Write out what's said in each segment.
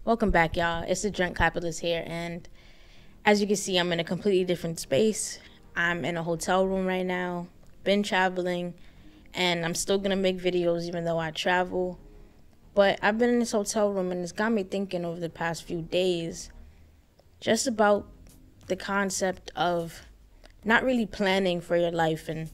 Welcome back, y'all. It's the Drunk Capitalist here, and as you can see, I'm in a completely different space. I'm in a hotel room right now, been traveling, and I'm still gonna make videos even though I travel. But I've been in this hotel room, and it's got me thinking over the past few days just about the concept of not really planning for your life and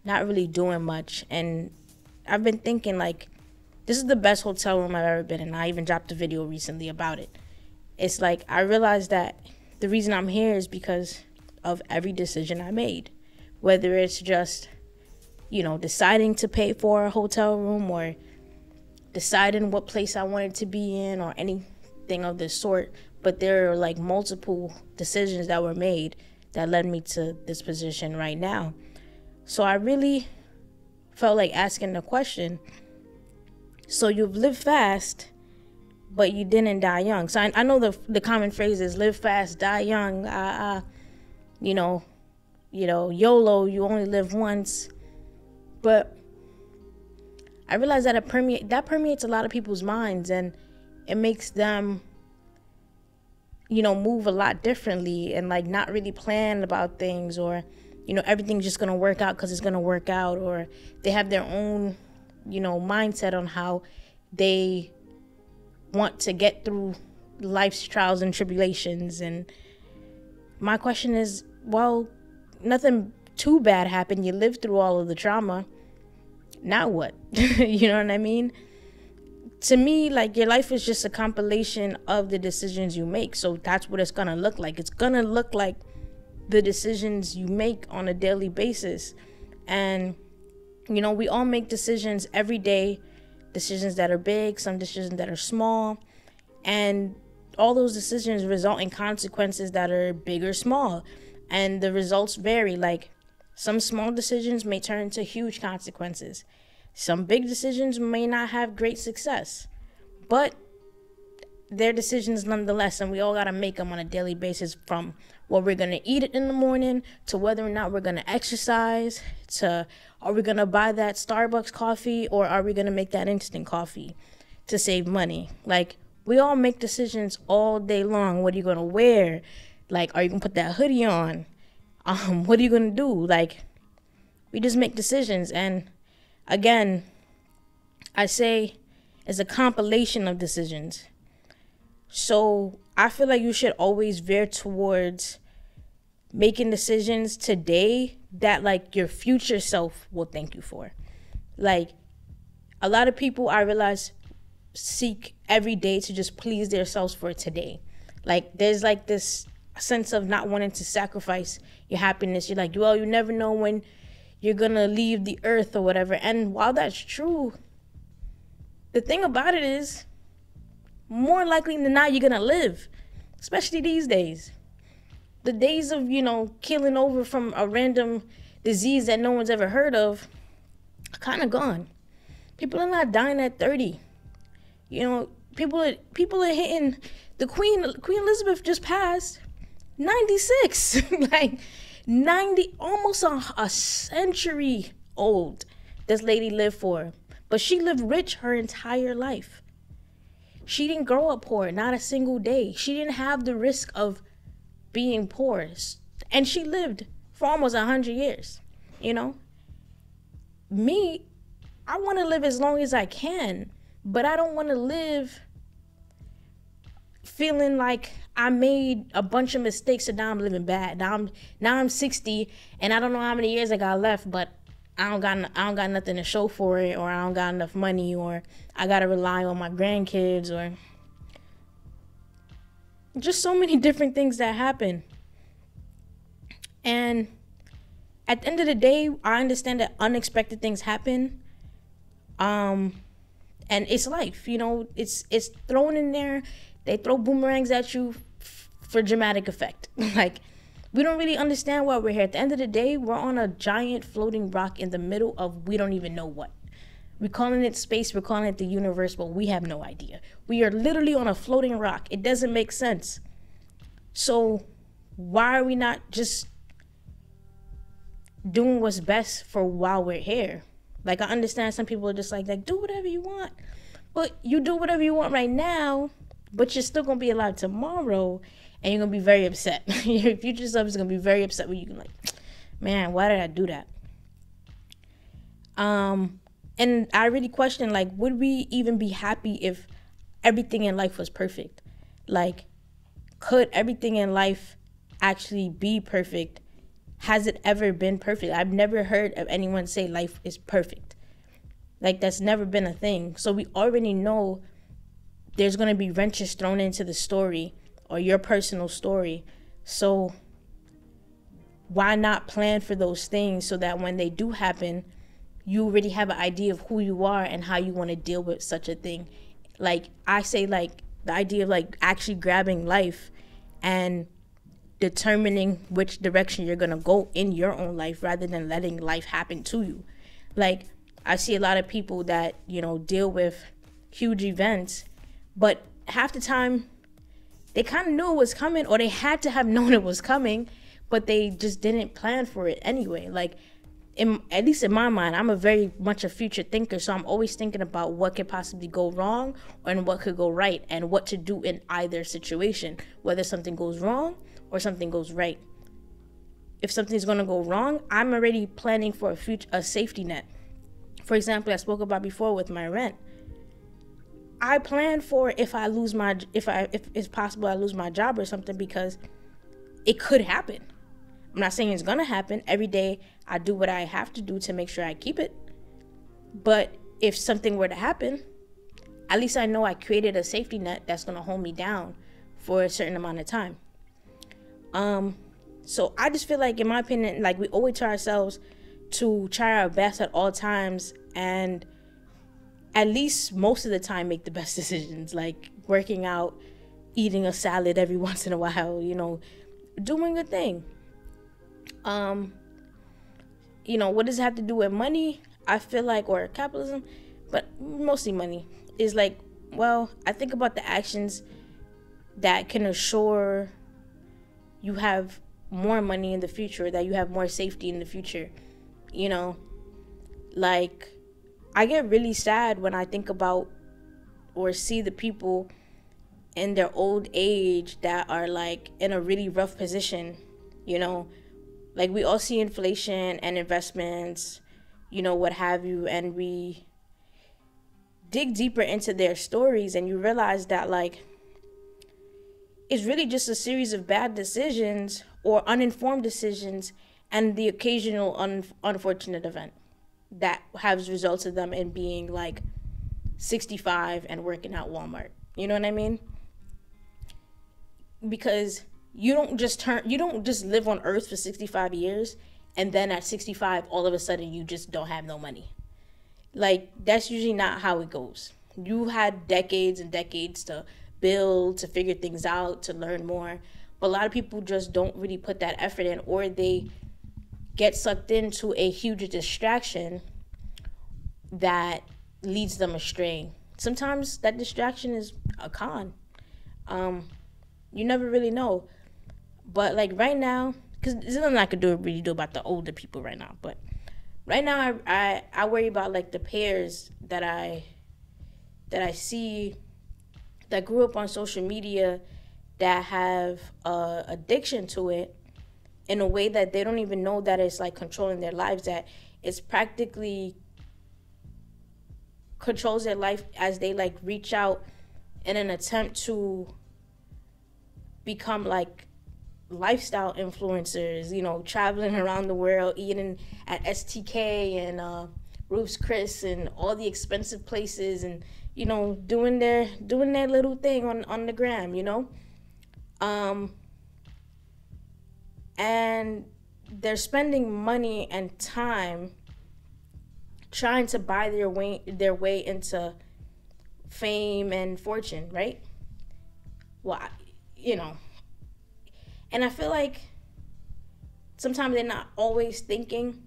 not really doing much. And I've been thinking, like, this is the best hotel room I've ever been in. I even dropped a video recently about it. It's like I realized that the reason I'm here is because of every decision I made. Whether it's just, deciding to pay for a hotel room or deciding what place I wanted to be in or anything of this sort. But there are like multiple decisions that were made that led me to this position right now. So I really felt like asking the question, so you've lived fast, but you didn't die young. So I know the common phrase is live fast, die young. YOLO, you only live once. But I realize that that permeates a lot of people's minds, and it makes them, move a lot differently and like not really plan about things, or, everything's just gonna work out because it's gonna work out, or they have their own mindset on how they want to get through life's trials and tribulations. And my question is, well, nothing too bad happened. You lived through all of the trauma. Now what? You know what I mean? To me, like, your life is just a compilation of the decisions you make. So that's what it's gonna look like. It's gonna look like the decisions you make on a daily basis. And we all make decisions every day, decisions that are big, some decisions that are small, and all those decisions result in consequences that are big or small, and the results vary. Like, some small decisions may turn into huge consequences. Some big decisions may not have great success, but they're decisions nonetheless, and we all got to make them on a daily basis, from what we're going to eat in the morning to whether or not we're going to exercise, to are we going to buy that Starbucks coffee or are we going to make that instant coffee to save money. Like, we all make decisions all day long. What are you going to wear? Like, are you going to put that hoodie on? What are you going to do? Like, we just make decisions. And again, I say it's a compilation of decisions. So I feel like you should always veer towards making decisions today that, like, your future self will thank you for. Like, a lot of people, I realize, seek every day to just please themselves for today. Like, there's like this sense of not wanting to sacrifice your happiness. You're like, well, you never know when you're gonna leave the earth or whatever. And while that's true, the thing about it is, more likely than not, you're gonna live, especially these days. The days of, killing over from a random disease that no one's ever heard of are kind of gone. People are not dying at 30. People are hitting, the Queen Elizabeth just passed 96. Like, 90, almost a century old this lady lived for. But she lived rich her entire life. She didn't grow up poor, not a single day. She didn't have the risk of being poor. And she lived for almost 100 years, Me, I want to live as long as I can, but I don't want to live feeling like I made a bunch of mistakes and now I'm living bad. Now I'm 60 and I don't know how many years I got left, but I don't got nothing to show for it, or I don't got enough money, or I gotta rely on my grandkids, or just so many different things that happen. And at the end of the day, I understand that unexpected things happen. And it's life, it's thrown in there. They throw boomerangs at you for dramatic effect. Like, we don't really understand why we're here. At the end of the day, we're on a giant floating rock in the middle of we don't even know what. We're calling it space, we're calling it the universe, but we have no idea. We are literally on a floating rock. It doesn't make sense. So why are we not just doing what's best for while we're here? Like, I understand some people are just like do whatever you want. But you do whatever you want right now, but you're still gonna be alive tomorrow, and you're gonna be very upset. Your future self is gonna be very upset with you, like, man, why did I do that? And I really question, like, would we even be happy if everything in life was perfect? Like, could everything in life actually be perfect? Has it ever been perfect? I've never heard of anyone say life is perfect. Like, that's never been a thing. So we already know there's going to be wrenches thrown into the story or your personal story. So why not plan for those things so that when they do happen, you already have an idea of who you are and how you want to deal with such a thing? Like, I say, like, the idea of, like, actually grabbing life and determining which direction you're going to go in your own life rather than letting life happen to you. Like, I see a lot of people that, you know, deal with huge events, but half the time they kind of knew it was coming, or they had to have known it was coming, but they just didn't plan for it anyway. Like, at least in my mind, I'm a very much a future thinker, so I'm always thinking about what could possibly go wrong and what could go right and what to do in either situation, whether something goes wrong or something goes right. If something's going to go wrong, I'm already planning for a safety net. For example, I spoke about before with my rent. I plan for if it's possible I lose my job or something, because it could happen. I'm not saying it's going to happen. Every day I do what I have to do to make sure I keep it. But if something were to happen, at least I know I created a safety net that's going to hold me down for a certain amount of time. So I just feel like, in my opinion, like, we owe it to ourselves to try our best at all times, and at least most of the time make the best decisions, like working out, eating a salad every once in a while, you know, doing a thing. You know, what does it have to do with money? I feel like, or capitalism, but mostly money, is like, well, I think about the actions that can assure you have more money in the future, that you have more safety in the future. You know, like, I get really sad when I think about or see the people in their old age that are, like, in a really rough position, you know. Like, we all see inflation and investments, you know, what have you, and we dig deeper into their stories, and you realize that, like, it's really just a series of bad decisions or uninformed decisions and the occasional unfortunate event that has resulted them in being, like, 65 and working at Walmart. You know what I mean? Because you don't just live on earth for 65 years and then at 65 all of a sudden you just don't have no money. Like, that's usually not how it goes. You had decades and decades to build, to figure things out, to learn more. But a lot of people just don't really put that effort in, or they get sucked into a huge distraction that leads them astray. Sometimes that distraction is a con. You never really know. But, like, right now, because there's nothing I could really do about the older people right now. But right now, I worry about, like, the pairs that I see that grew up on social media that have addiction to it in a way that they don't even know that it's, like, controlling their lives, that it's practically controls their life as they, like, reach out in an attempt to become, like, lifestyle influencers, you know, traveling around the world, eating at STK and Ruth's Chris and all the expensive places, and, you know, doing their little thing on the gram, you know. And they're spending money and time trying to buy their way into fame and fortune, right? Well, you know, and I feel like sometimes they're not always thinking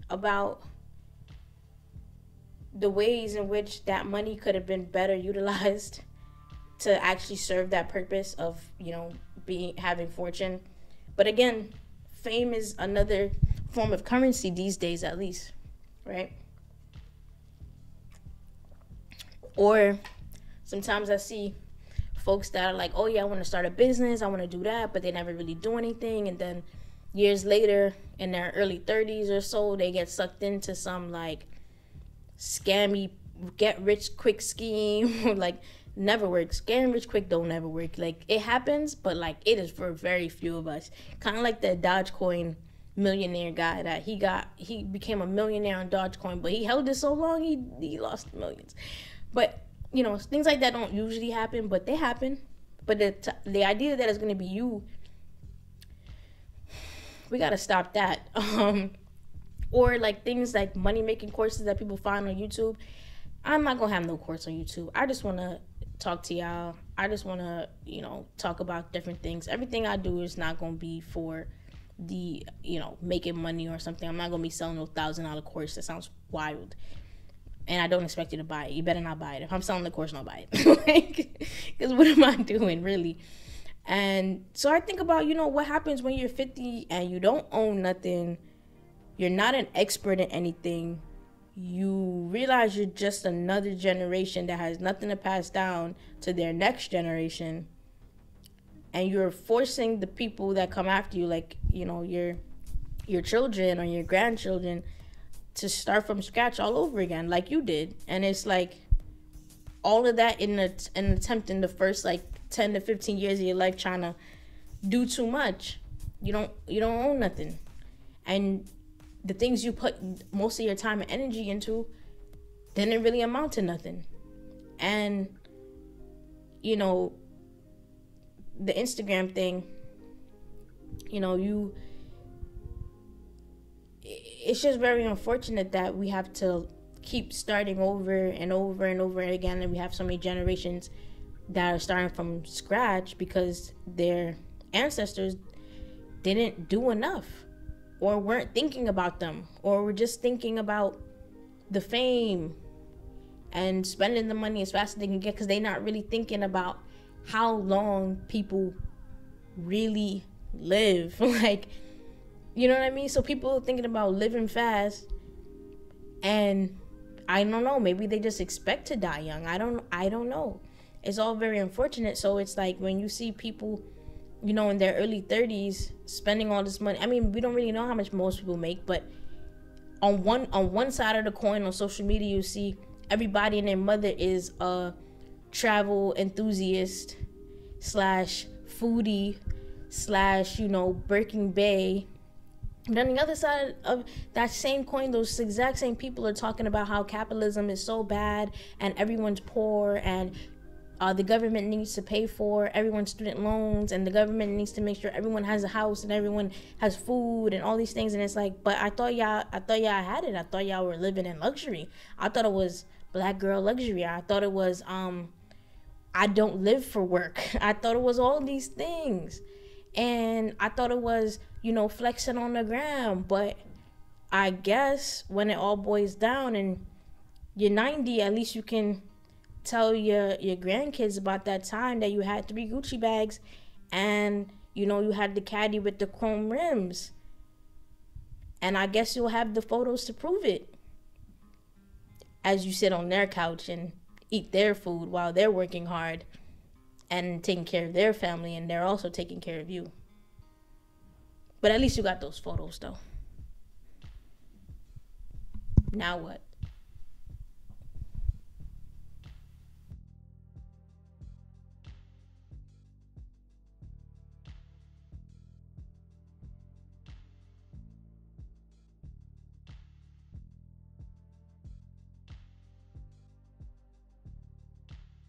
about the ways in which that money could have been better utilized to actually serve that purpose of, you know, having fortune. But again, fame is another form of currency these days, at least, right? Or sometimes I see folks that are like, oh yeah, I want to start a business, I want to do that, but they never really do anything. And then years later, in their early 30s or so, they get sucked into some like scammy get rich quick scheme. Like, never works. Getting rich quick don't never work. Like, it happens, but like it is for very few of us. Kind of like the Dogecoin millionaire guy that he became a millionaire on Dogecoin, but he held it so long he lost millions. But you know, things like that don't usually happen, but they happen. But the idea that it's going to be you, we got to stop that. Or like things like money making courses that people find on YouTube. I'm not going to have no course on YouTube. I just want to talk to y'all. I just want to, you know, talk about different things. Everything I do is not going to be for the, you know, making money or something. I'm not going to be selling no $1,000 course. That sounds wild. And I don't expect you to buy it. You better not buy it. If I'm selling the course, don't buy it. Like, because what am I doing, really? And so I think about, you know, what happens when you're 50 and you don't own nothing. You're not an expert in anything. You realize you're just another generation that has nothing to pass down to their next generation. And you're forcing the people that come after you, like, you know, your children or your grandchildren, to start from scratch all over again, like you did. And it's like all of that in an attempt in the first like 10 to 15 years of your life, trying to do too much. You don't own nothing, and the things you put most of your time and energy into didn't really amount to nothing. And you know, the Instagram thing, you know, it's just very unfortunate that we have to keep starting over and over and over again, and we have so many generations that are starting from scratch because their ancestors didn't do enough, or weren't thinking about them, or were just thinking about the fame and spending the money as fast as they can get, because they're not really thinking about how long people really live. Like, you know what I mean? So people are thinking about living fast, and I don't know, maybe they just expect to die young. I don't know. It's all very unfortunate. So it's like when you see people, you know, in their early 30s spending all this money. I mean, we don't really know how much most people make, but on one side of the coin on social media, you see everybody and their mother is a travel enthusiast / foodie / you know, Birkin Bay. And on the other side of that same coin, those exact same people are talking about how capitalism is so bad and everyone's poor, and the government needs to pay for everyone's student loans, and the government needs to make sure everyone has a house and everyone has food and all these things. And it's like, but I thought y'all had it. I thought y'all were living in luxury. I thought it was black girl luxury. I thought it was I don't live for work. I thought it was all these things. And I thought it was, you know, flexing on the gram. But I guess when it all boils down and you're 90, at least you can tell your grandkids about that time that you had 3 Gucci bags and, you know, you had the caddy with the chrome rims. And I guess you'll have the photos to prove it as you sit on their couch and eat their food while they're working hard and taking care of their family, and they're also taking care of you. But at least you got those photos, though. Now what?